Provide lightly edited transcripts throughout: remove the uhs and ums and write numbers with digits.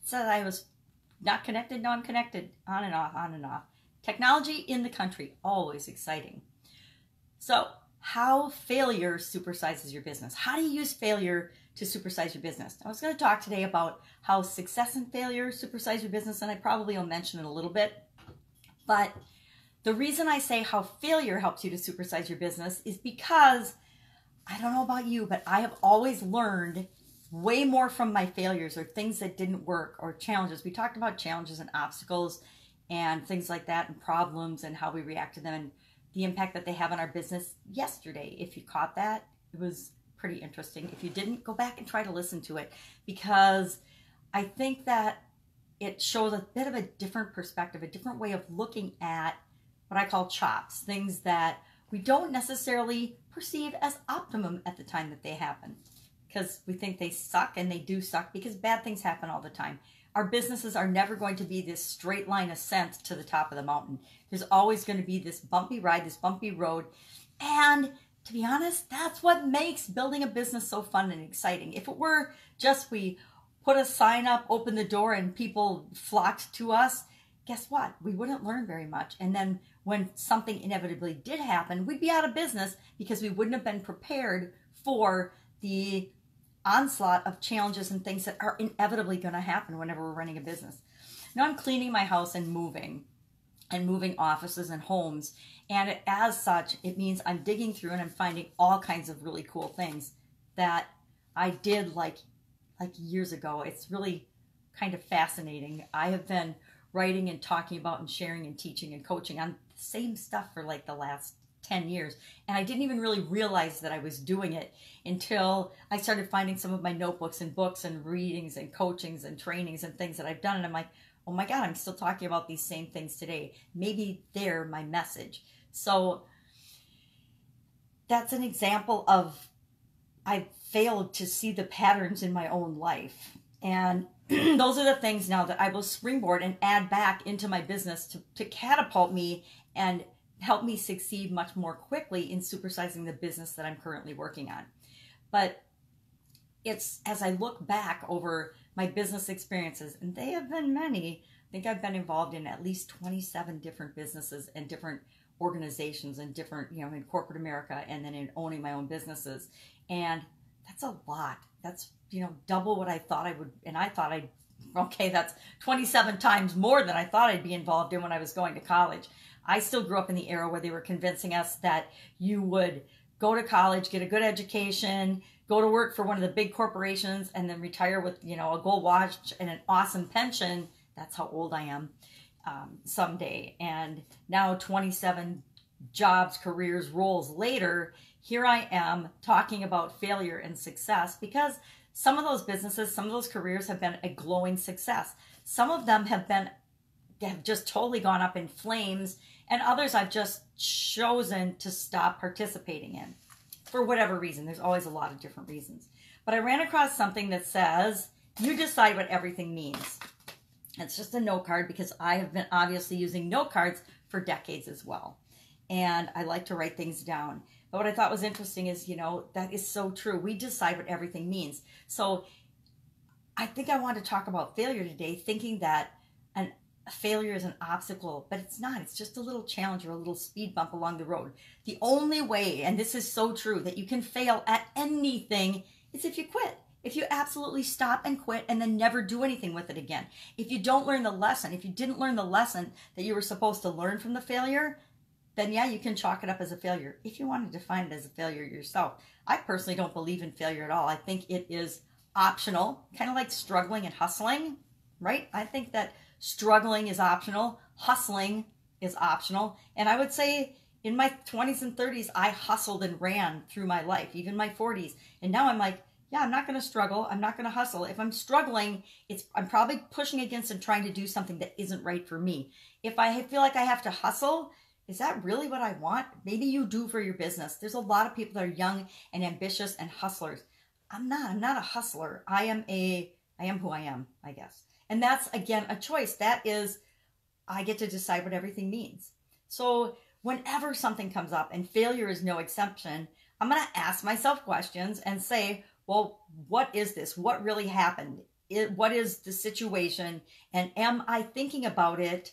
Said I was not connected. No, I'm connected. On and off, on and off. Technology in the country, always exciting. So, how failure supersizes your business. How do you use failure to supersize your business? I was going to talk today about how success and failure supersize your business, and I probably will mention it a little bit. But the reason I say how failure helps you to supersize your business is because, I don't know about you, but I have always learned way more from my failures or things that didn't work or challenges. We talked about challenges and obstacles and things like that and problems and how we react to them and the impact that they have on our business yesterday. If you caught that, it was pretty interesting. If you didn't, go back and try to listen to it, because I think that it shows a bit of a different perspective, a different way of looking at what I call chops, things that we don't necessarily perceive as optimum at the time that they happen, because we think they suck, and they do suck because bad things happen all the time. Our businesses are never going to be this straight line ascent to the top of the mountain. There's always going to be this bumpy ride, this bumpy road. And to be honest, that's what makes building a business so fun and exciting. If it were just we put a sign up, open the door, and people flocked to us, guess what? We wouldn't learn very much. And then when something inevitably did happen, we'd be out of business because we wouldn't have been prepared for the onslaught of challenges and things that are inevitably going to happen whenever we're running a business. Now I'm cleaning my house and moving offices and homes. And as such, it means I'm digging through and I'm finding all kinds of really cool things that I did like years ago. It's really kind of fascinating. I have been writing and talking about and sharing and teaching and coaching on the same stuff for like the last 10 years. And I didn't even really realize that I was doing it until I started finding some of my notebooks and books and readings and coachings and trainings and things that I've done. And I'm like, oh my God, I'm still talking about these same things today. Maybe they're my message. So that's an example of I failed to see the patterns in my own life. And those are the things now that I will springboard and add back into my business to catapult me and help me succeed much more quickly in supersizing the business that I'm currently working on. But it's as I look back over my business experiences, and they have been many. I think I've been involved in at least 27 different businesses and different organizations and different, in corporate America and then in owning my own businesses. And that's a lot. That's, double what I thought I would. And I thought that's 27 times more than I thought I'd be involved in when I was going to college. I still grew up in the era where they were convincing us that you would go to college, get a good education, go to work for one of the big corporations, and then retire with, a gold watch and an awesome pension. That's how old I am someday. And now 27 jobs, careers, roles later, here I am talking about failure and success, because some of those businesses, some of those careers have been a glowing success. Some of them have just totally gone up in flames, and others I've just chosen to stop participating in for whatever reason. There's always a lot of different reasons. But I ran across something that says, you decide what everything means. It's just a note card, because I have been obviously using note cards for decades as well. And I like to write things down. But what I thought was interesting is, that is so true. We decide what everything means. So I think I want to talk about failure today, thinking that a failure is an obstacle, but it's not. It's just a little challenge or a little speed bump along the road. The only way, and this is so true, that you can fail at anything is if you quit. If you absolutely stop and quit and then never do anything with it again. If you don't learn the lesson, if you didn't learn the lesson that you were supposed to learn from the failure, then yeah, you can chalk it up as a failure. If you want to define it as a failure yourself. I personally don't believe in failure at all. I think it is optional, kind of like struggling and hustling, right? I think that struggling is optional, hustling is optional. And I would say in my 20s and 30s, I hustled and ran through my life, even my 40s. And now I'm like, yeah, I'm not going to struggle. I'm not going to hustle. If I'm struggling, I'm probably pushing against and trying to do something that isn't right for me. If I feel like I have to hustle, is that really what I want? Maybe you do for your business. There's a lot of people that are young and ambitious and hustlers. I'm not a hustler. I am who I am, I guess. And that's, again, a choice. That is, I get to decide what everything means. So whenever something comes up, and failure is no exception, I'm going to ask myself questions and say, well, what is this? What really happened? what is the situation, and am I thinking about it?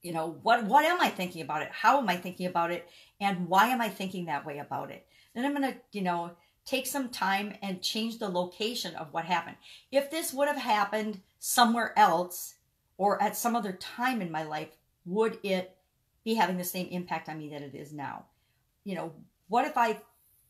You know, what am I thinking about it? How am I thinking about it? And why am I thinking that way about it? Then I'm going to, you know, take some time and change the location of what happened. If this would have happened somewhere else or at some other time in my life, would it be having the same impact on me that it is now? You know, what if I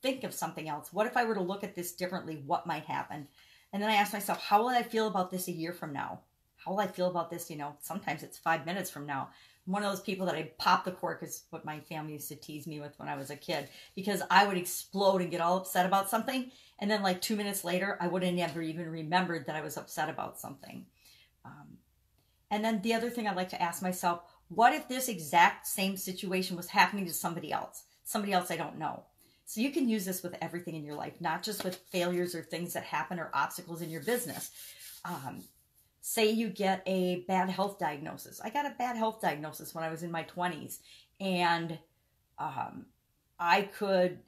think of something else? What if I were to look at this differently? What might happen? And then I ask myself, how will I feel about this a year from now? How will I feel about this? You know, sometimes it's 5 minutes from now. I'm one of those people that I pop the cork, is what my family used to tease me with when I was a kid, because I would explode and get all upset about something. And then like 2 minutes later, I would have never even remembered that I was upset about something. And then the other thing I'd like to ask myself, what if this exact same situation was happening to somebody else I don't know? So you can use this with everything in your life, not just with failures or things that happen or obstacles in your business. Say you get a bad health diagnosis. I got a bad health diagnosis when I was in my 20s, and I could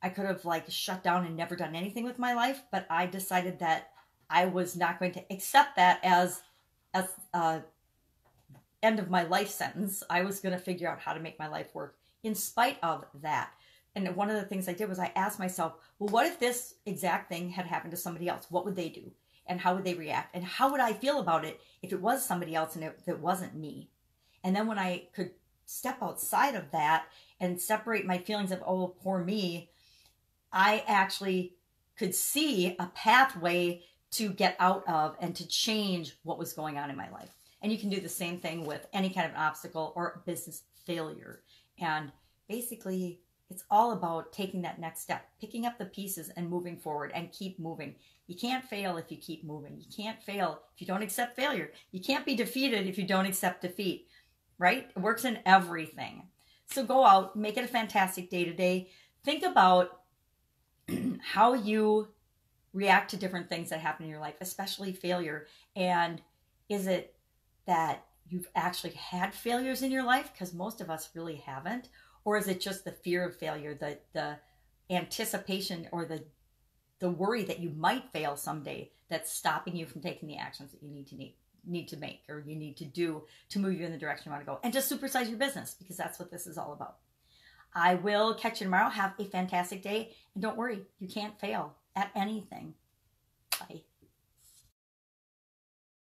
have like shut down and never done anything with my life, but I decided that I was not going to accept that as end of my life sentence. I was going to figure out how to make my life work in spite of that. And one of the things I did was I asked myself, well, what if this exact thing had happened to somebody else? What would they do? And how would they react? And how would I feel about it if it was somebody else and it wasn't me? And then when I could step outside of that and separate my feelings of, oh, poor me, I actually could see a pathway to get out of and to change what was going on in my life. And you can do the same thing with any kind of obstacle or business failure. And basically, it's all about taking that next step, picking up the pieces and moving forward and keep moving. You can't fail if you keep moving. You can't fail if you don't accept failure. You can't be defeated if you don't accept defeat, right? It works in everything. So go out, make it a fantastic day today. Think about how you react to different things that happen in your life, especially failure. And is it that you've actually had failures in your life? Because most of us really haven't. Or is it just the fear of failure, the anticipation or the worry that you might fail someday that's stopping you from taking the actions that you need to make, or you need to do to move you in the direction you want to go, and just supersize your business, because that's what this is all about. I will catch you tomorrow. Have a fantastic day, and don't worry, you can't fail at anything. Bye.